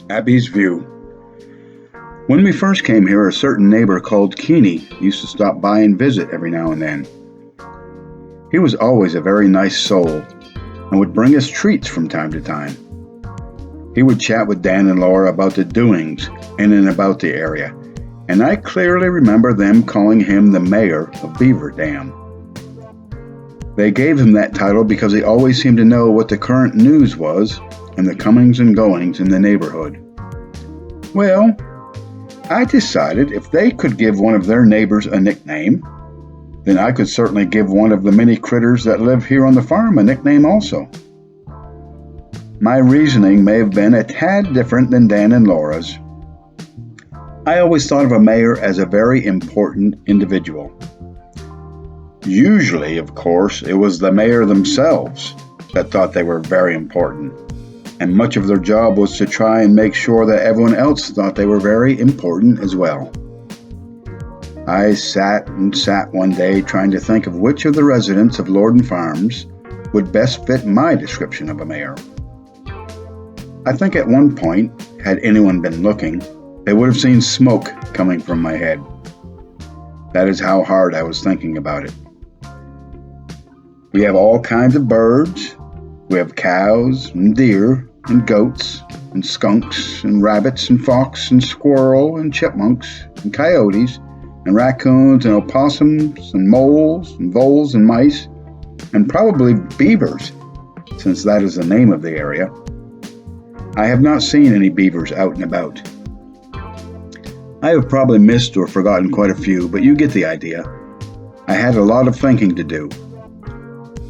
Abby's View. When we first came here, a certain neighbor called Keeney used to stop by and visit every now and then. He was always a very nice soul and would bring us treats from time to time. He would chat with Dan and Laura about the doings in and about the area, and I clearly remember them calling him the mayor of Beaver Dam. They gave him that title because he always seemed to know what the current news was and the comings and goings in the neighborhood. Well, I decided if they could give one of their neighbors a nickname, then I could certainly give one of the many critters that live here on the farm a nickname also. My reasoning may have been a tad different than Dan and Laura's. I always thought of a mayor as a very important individual. Usually, of course, it was the mayor themselves that thought they were very important, and much of their job was to try and make sure that everyone else thought they were very important as well. I sat one day trying to think of which of the residents of Lorden Farms would best fit my description of a mayor. I think at one point, had anyone been looking, they would have seen smoke coming from my head. That is how hard I was thinking about it. We have all kinds of birds. We have cows and deer and goats and skunks and rabbits and fox and squirrel and chipmunks and coyotes and raccoons and opossums and moles and voles and mice and probably beavers, since that is the name of the area. I have not seen any beavers out and about. I have probably missed or forgotten quite a few, but you get the idea. I had a lot of thinking to do.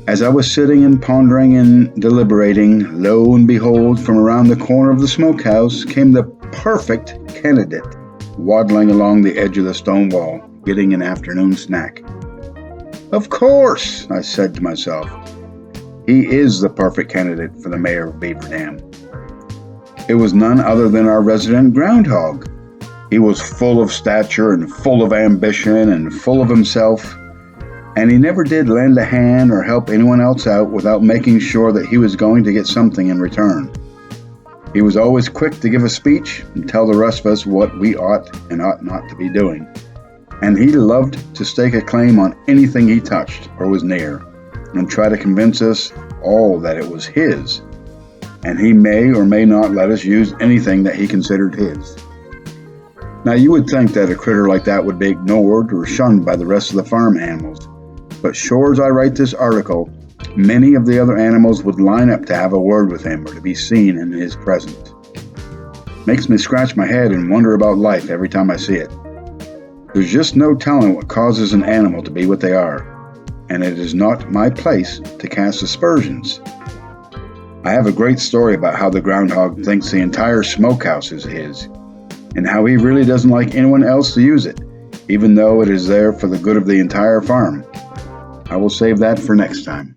As I was sitting and pondering and deliberating, lo and behold, from around the corner of the smokehouse came the perfect candidate, waddling along the edge of the stone wall, getting an afternoon snack. Of course, I said to myself, he is the perfect candidate for the mayor of Beaver Dam. It was none other than our resident groundhog. He was full of stature and full of ambition and full of himself, and he never did lend a hand or help anyone else out without making sure that he was going to get something in return. He was always quick to give a speech and tell the rest of us what we ought and ought not to be doing. And he loved to stake a claim on anything he touched or was near, and try to convince us all that it was his, and he may or may not let us use anything that he considered his. Now you would think that a critter like that would be ignored or shunned by the rest of the farm animals, but sure as I write this article, many of the other animals would line up to have a word with him or to be seen in his presence. Makes me scratch my head and wonder about life every time I see it. There's just no telling what causes an animal to be what they are, and it is not my place to cast aspersions. I have a great story about how the groundhog thinks the entire smokehouse is his, and how he really doesn't like anyone else to use it, even though it is there for the good of the entire farm. I will save that for next time.